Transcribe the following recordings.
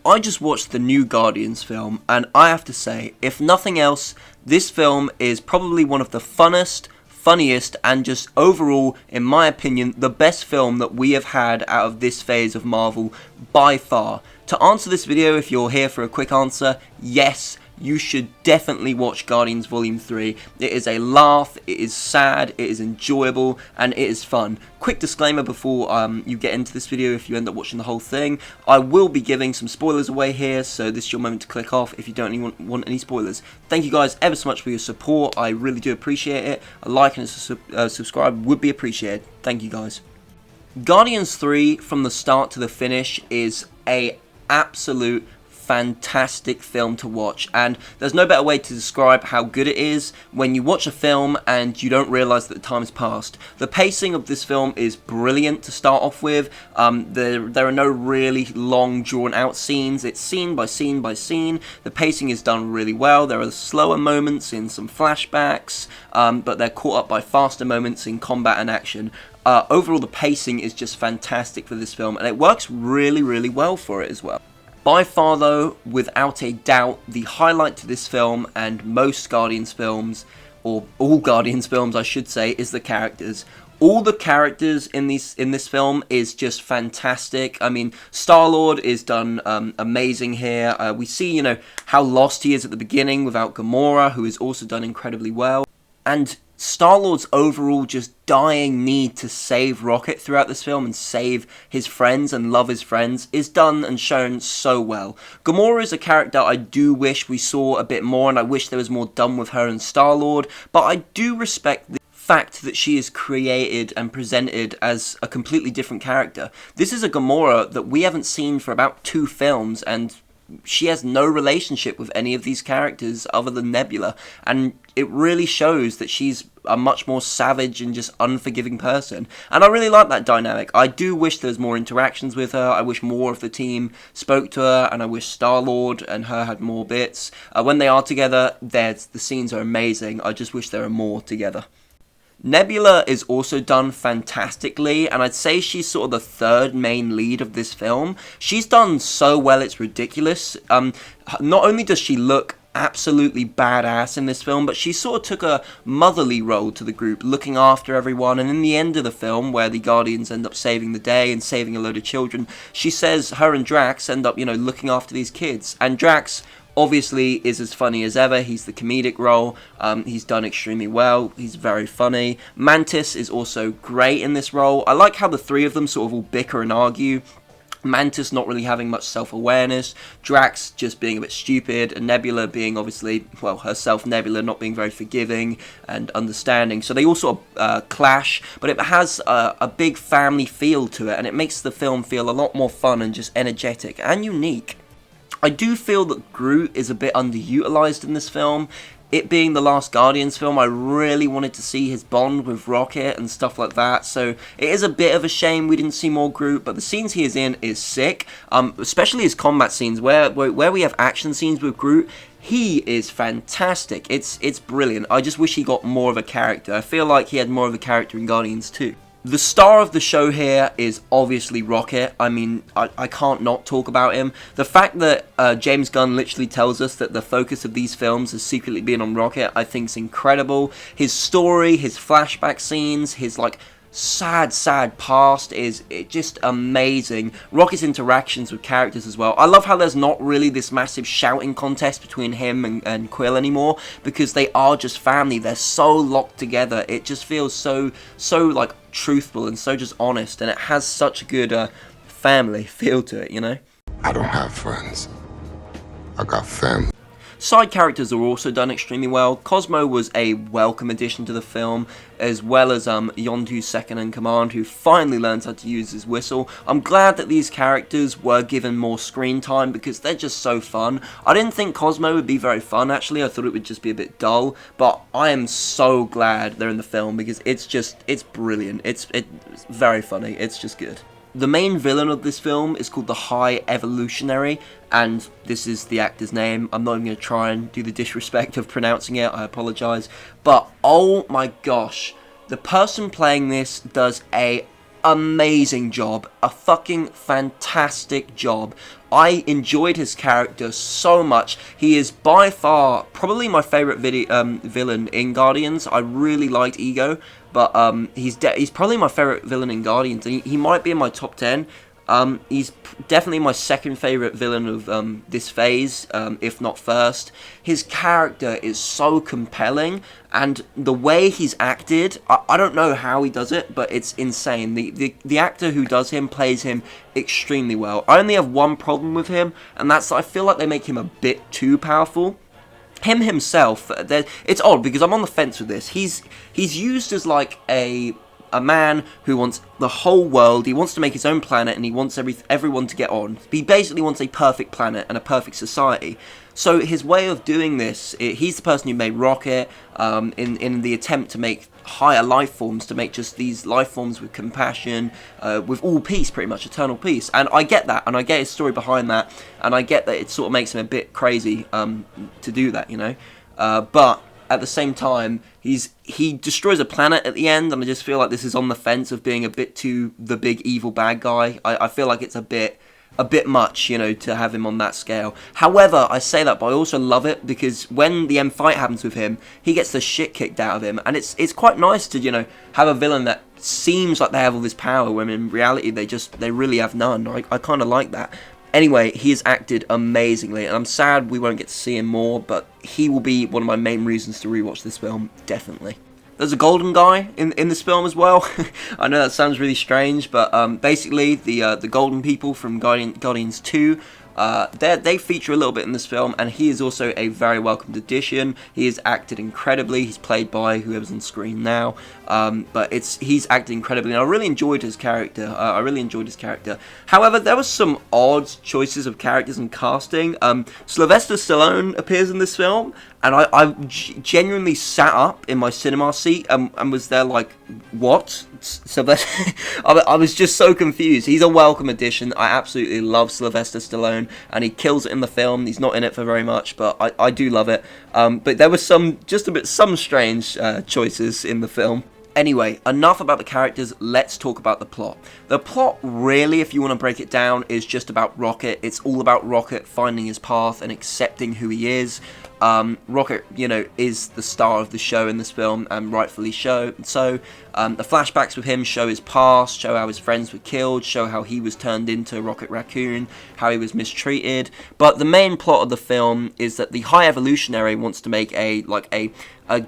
I just watched the new Guardians film, and I have to say, if nothing else, this film is probably one of the funnest, funniest, and just overall, in my opinion, the best film that we have had out of this phase of Marvel by far. To answer this video, if you're here for a quick answer, yes, you should definitely watch Guardians Volume 3. It is a laugh, it is sad, it is enjoyable, and it is fun. Quick disclaimer before you get into this video, if you end up watching the whole thing, I will be giving some spoilers away here, so this is your moment to click off if you don't want any spoilers. Thank you guys ever so much for your support, I really do appreciate it. A like and a subscribe would be appreciated. Thank you guys. Guardians 3, from the start to the finish, is a absolute fantastic film to watch, and there's no better way to describe how good it is when you watch a film and you don't realise that the time has passed. The pacing of this film is brilliant to start off with. There are no really long drawn out scenes. It's scene by scene by scene. The pacing is done really well. There are slower moments in some flashbacks, but they're caught up by faster moments in combat and action. Overall, the pacing is just fantastic for this film, and it works really, really well for it as well. By far though, without a doubt, the highlight to this film and most Guardians films, or all Guardians films I should say, is the characters. All the characters in this film is just fantastic. I mean, Star-Lord is done amazing here. We see, how lost he is at the beginning without Gamora, who is also done incredibly well. And Star-Lord's overall just dying need to save Rocket throughout this film and save his friends and love his friends is done and shown so well. Gamora is a character I do wish we saw a bit more, and I wish there was more done with her and Star-Lord, but I do respect the fact that she is created and presented as a completely different character. This is a Gamora that we haven't seen for about 2 films, and she has no relationship with any of these characters other than Nebula, and it really shows that she's a much more savage and just unforgiving person, and I really like that dynamic. I do wish there was more interactions with her. I wish more of the team spoke to her, and I wish Star-Lord and her had more bits. When they are together, the scenes are amazing. I just wish there are more together. Nebula is also done fantastically, and I'd say she's sort of the third main lead of this film. She's done so well, it's ridiculous. Not only does she look absolutely badass in this film, but she sort of took a motherly role to the group, looking after everyone, and in the end of the film, where the Guardians end up saving the day and saving a load of children, she says her and Drax end up, looking after these kids, and Drax obviously is as funny as ever. He's the comedic role. He's done extremely well. He's very funny. Mantis is also great in this role. I like how the three of them sort of all bicker and argue. Mantis not really having much self-awareness, Drax just being a bit stupid, and Nebula being obviously, well, herself Nebula not being very forgiving and understanding. So they all sort of clash, but it has a big family feel to it, and it makes the film feel a lot more fun and just energetic and unique. I do feel that Groot is a bit underutilized in this film. It being the last Guardians film, I really wanted to see his bond with Rocket and stuff like that, so it is a bit of a shame we didn't see more Groot, but the scenes he is in is sick, especially his combat scenes, where we have action scenes with Groot. He is fantastic. It's brilliant. I just wish he got more of a character. I feel like he had more of a character in Guardians 2. The star of the show here is obviously Rocket. I mean, I can't not talk about him. The fact that James Gunn literally tells us that the focus of these films has secretly been on Rocket, I think is incredible. His story, his flashback scenes, his sad past is just amazing. Rocket's interactions with characters as well. I love how there's not really this massive shouting contest between him and Quill anymore, because they are just family. They're so locked together. It just feels so truthful and so just honest, and it has such a good family feel to it, I don't have friends. I got family. Side characters are also done extremely well. Cosmo was a welcome addition to the film, as well as Yondu's second in command, who finally learns how to use his whistle. I'm glad that these characters were given more screen time because they're just so fun. I didn't think Cosmo would be very fun, actually. I thought it would just be a bit dull, but I am so glad they're in the film because it's brilliant. It's very funny. It's just good. The main villain of this film is called the High Evolutionary, and this is the actor's name. I'm not even going to try and do the disrespect of pronouncing it, I apologise. But, oh my gosh, the person playing this does a amazing job. A fucking fantastic job. I enjoyed his character so much. He is by far probably my favourite villain in Guardians. I really liked Ego, but he's probably my favourite villain in Guardians. He might be in my top 10. He's definitely my second favourite villain of this phase, if not first. His character is so compelling, and the way he's acted, I don't know how he does it, but it's insane. The actor who does him plays him extremely well. I only have one problem with him, and that's I feel like they make him a bit too powerful. Him himself, it's odd because I'm on the fence with this. He's used as like a man who wants the whole world. He wants to make his own planet, and he wants everyone to get on. He basically wants a perfect planet and a perfect society. So his way of doing this, he's the person who made Rocket in the attempt to make higher life forms, to make just these life forms with compassion, with all peace, pretty much, eternal peace. And I get that, and I get his story behind that, and I get that it sort of makes him a bit crazy to do that, you know. But at the same time, he destroys a planet at the end, and I just feel like this is on the fence of being a bit too the big evil bad guy. I feel like it's a bit much, you know, to have him on that scale. However, I say that, but I also love it because when the end fight happens with him, he gets the shit kicked out of him, and it's quite nice to, you know, have a villain that seems like they have all this power when in reality they really have none. I kind of like that. Anyway, he has acted amazingly, and I'm sad we won't get to see him more, but he will be one of my main reasons to rewatch this film, definitely. There's a golden guy in this film as well. I know that sounds really strange, but basically the golden people from Guardians 2, they feature a little bit in this film, and he is also a very welcomed addition. He has acted incredibly. He's played by whoever's on screen now, but he's acted incredibly, and I really enjoyed his character. However, there were some odd choices of characters and casting. Sylvester Stallone appears in this film, and I genuinely sat up in my cinema seat and was there like, what? Sylvester? I was just so confused. He's a welcome addition. I absolutely love Sylvester Stallone, and he kills it in the film. He's not in it for very much, but I do love it. But there was some strange choices in the film. Anyway, enough about the characters, let's talk about the plot. The plot, really, if you want to break it down, is just about Rocket. It's all about Rocket finding his path and accepting who he is. Rocket, you know, is the star of the show in this film, and rightfully so. The flashbacks with him show his past, show how his friends were killed, show how he was turned into Rocket Raccoon, how he was mistreated. But the main plot of the film is that the High Evolutionary wants to make a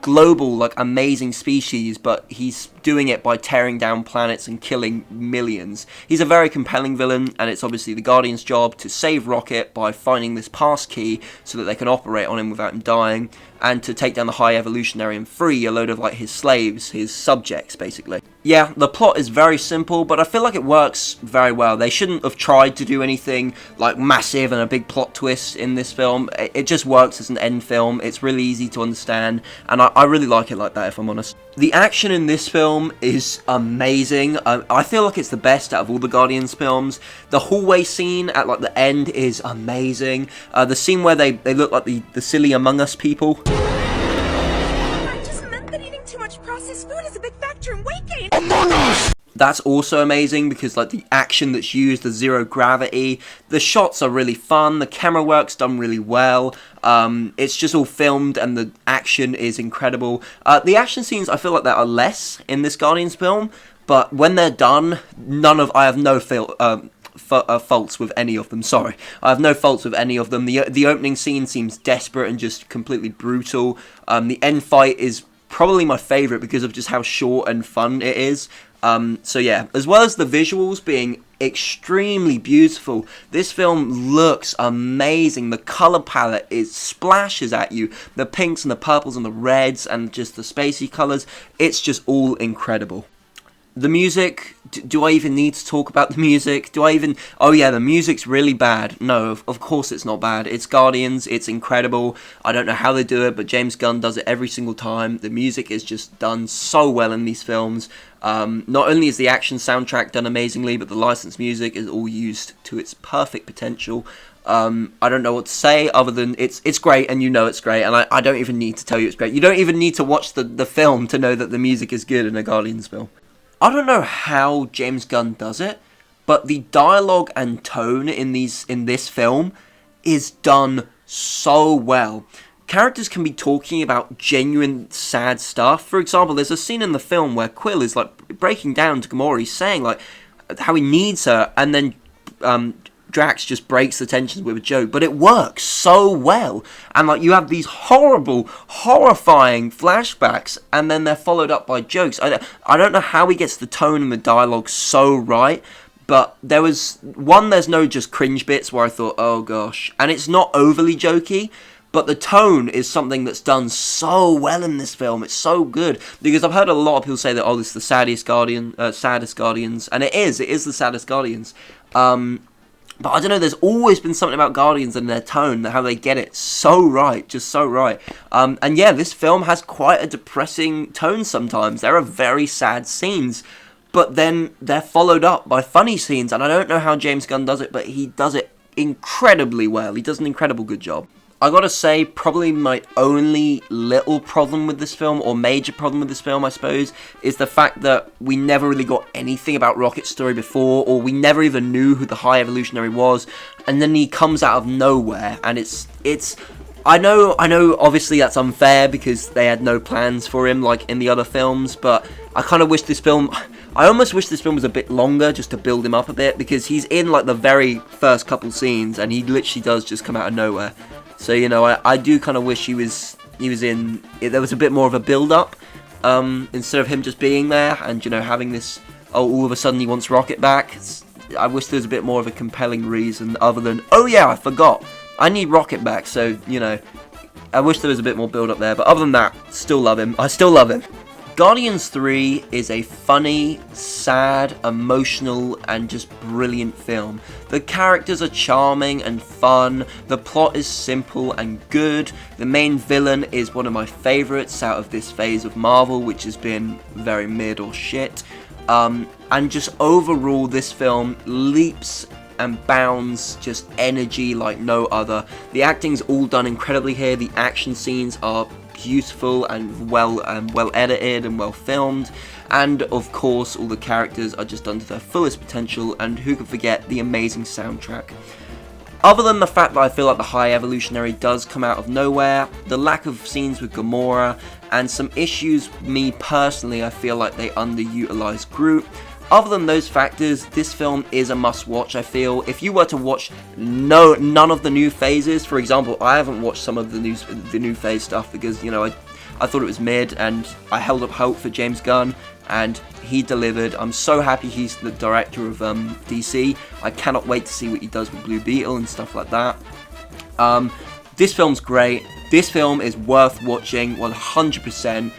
global, amazing species, but he's doing it by tearing down planets and killing millions. He's a very compelling villain, and it's obviously the Guardians' job to save Rocket by finding this pass key so that they can operate on him without him dying, and to take down the High Evolutionary and free a load of his slaves, his subjects, basically. Yeah, the plot is very simple, but I feel like it works very well. They shouldn't have tried to do anything massive and a big plot twist in this film. It just works as an end film. It's really easy to understand, and I really like it like that, if I'm honest. The action in this film is amazing. I feel like it's the best out of all the Guardians films. The hallway scene at the end is amazing. The scene where they look like the silly Among Us people. I just meant that eating too much processed food is a big factor in weight gain. Among Us! That's also amazing because the action that's used, the zero gravity, the shots are really fun, the camera work's done really well, it's just all filmed and the action is incredible. The action scenes, I feel like there are less in this Guardians film, but when they're done, I have no faults with any of them. Sorry, I have no faults with any of them. The opening scene seems desperate and just completely brutal. The end fight is probably my favourite because of just how short and fun it is. So yeah, as well as the visuals being extremely beautiful, this film looks amazing. The colour palette, it splashes at you. The pinks and the purples and the reds and just the spacey colours, it's just all incredible. The music, do I even need to talk about the music? Oh yeah, the music's really bad. No, of course it's not bad. It's Guardians, it's incredible. I don't know how they do it, but James Gunn does it every single time. The music is just done so well in these films. Not only is the action soundtrack done amazingly, but the licensed music is all used to its perfect potential. I don't know what to say other than it's great, and you know it's great, and I don't even need to tell you it's great. You don't even need to watch the film to know that the music is good in a Guardians film. I don't know how James Gunn does it, but the dialogue and tone in this film is done so well. Characters can be talking about genuine sad stuff. For example, there's a scene in the film where Quill is like breaking down to Gamora. He's saying like how he needs her, and then Drax just breaks the tensions with a joke, but it works so well. And like you have these horrible, horrifying flashbacks, and then they're followed up by jokes. I don't know how he gets the tone and the dialogue so right, but there's no just cringe bits where I thought, oh gosh, and it's not overly jokey. But the tone is something that's done so well in this film. It's so good. Because I've heard a lot of people say that, oh, this is the saddest Guardians. And it is the saddest Guardians. But I don't know, there's always been something about Guardians and their tone, how they get it so right, just so right. And yeah, this film has quite a depressing tone sometimes. There are very sad scenes. But then they're followed up by funny scenes. And I don't know how James Gunn does it, but he does it incredibly well. He does an incredible good job. I gotta say, probably my only little problem with this film, or major problem with this film, I suppose, is the fact that we never really got anything about Rocket's story before, or we never even knew who the High Evolutionary was, and then he comes out of nowhere, and it's I know, obviously that's unfair, because they had no plans for him, like in the other films, but I kind of wish I almost wish this film was a bit longer, just to build him up a bit, because he's in, like, the very first couple scenes, and he literally does just come out of nowhere. So, you know, I do kind of wish he was in, there was a bit more of a build-up, instead of him just being there, and, you know, having this, oh, all of a sudden he wants Rocket back. I wish there was a bit more of a compelling reason, other than, oh yeah, I forgot, I need Rocket back, so, you know, I wish there was a bit more build-up there, but other than that, still love him, I still love him. Guardians 3 is a funny, sad, emotional, and just brilliant film. The characters are charming and fun, the plot is simple and good, the main villain is one of my favourites out of this phase of Marvel, which has been very mid or shit, and just overall this film leaps and bounds just energy like no other. The acting's all done incredibly here, the action scenes are beautiful and well edited and well filmed, and of course all the characters are just done to their fullest potential, and who could forget the amazing soundtrack. Other than the fact that I feel like the High Evolutionary does come out of nowhere, the lack of scenes with Gamora, and some issues me personally I feel like they underutilized Groot. Other than those factors, this film is a must-watch, I feel. If you were to watch none of the new phases, for example, I haven't watched some of the new phase stuff because, you know, I thought it was mid, and I held up hope for James Gunn, and he delivered. I'm so happy he's the director of DC. I cannot wait to see what he does with Blue Beetle and stuff like that. This film's great. This film is worth watching 100%.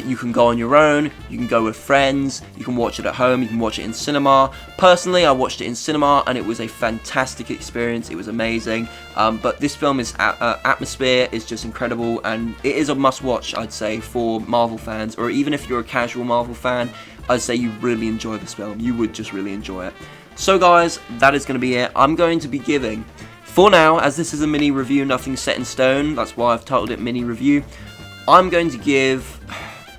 You can go on your own, you can go with friends, you can watch it at home, you can watch it in cinema. Personally, I watched it in cinema and it was a fantastic experience, it was amazing. But this film is, atmosphere is just incredible, and it is a must watch, I'd say, for Marvel fans, or even if you're a casual Marvel fan, I'd say you really enjoy this film, you would just really enjoy it. So guys, that is going to be it. I'm going to be giving, for now, as this is a mini review, nothing set in stone, that's why I've titled it mini review, I'm going to give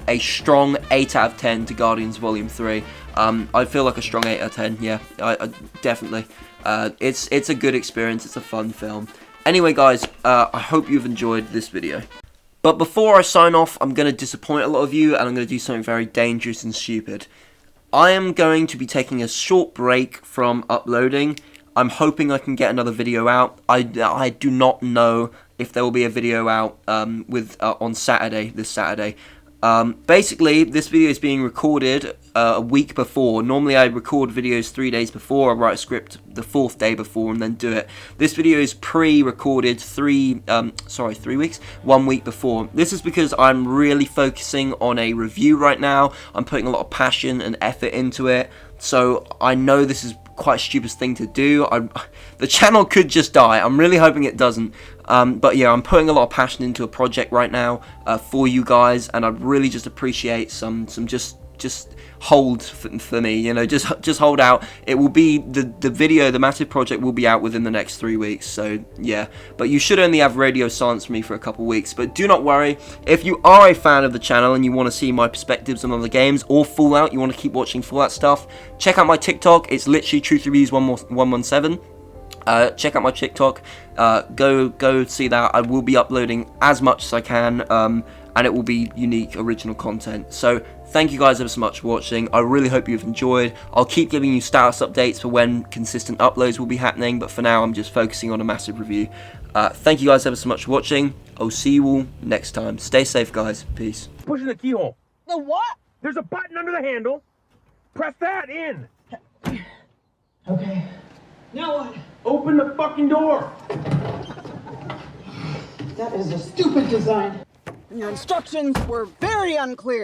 a strong 8 out of 10 to Guardians Volume 3. I feel like a strong 8 out of 10, yeah, I definitely. It's a good experience, it's a fun film. Anyway guys, I hope you've enjoyed this video. But before I sign off, I'm going to disappoint a lot of you, and I'm going to do something very dangerous and stupid. I am going to be taking a short break from uploading. I'm hoping I can get another video out. I do not know if there will be a video out on Saturday, this Saturday. Basically, this video is being recorded a week before. Normally I record videos 3 days before, I write a script the 4th day before and then do it. This video is pre-recorded 1 week before. This is because I'm really focusing on a review right now. I'm putting a lot of passion and effort into it. So I know this is quite a stupid thing to do. The channel could just die. I'm really hoping it doesn't. But yeah, I'm putting a lot of passion into a project right now for you guys, and I'd really just appreciate some just just hold for me, you know, just hold out. It will be, the video, the massive project will be out within the next 3 weeks, so yeah. But you should only have radio silence from me for a couple weeks. But do not worry, if you are a fan of the channel and you want to see my perspectives on other games or Fallout, you want to keep watching Fallout stuff, check out my TikTok. It's literally Truth Reviews 117. Check out my TikTok, go see that. I will be uploading as much as I can, and it will be unique, original content. So thank you guys ever so much for watching. I really hope you've enjoyed. I'll keep giving you status updates for when consistent uploads will be happening, but for now I'm just focusing on a massive review. Thank you guys ever so much for watching. I'll see you all next time. Stay safe, guys. Peace. Pushing the keyhole. The what? There's a button under the handle. Press that in. Okay. Now what? Open the fucking door. That is a stupid design. Your instructions were very unclear.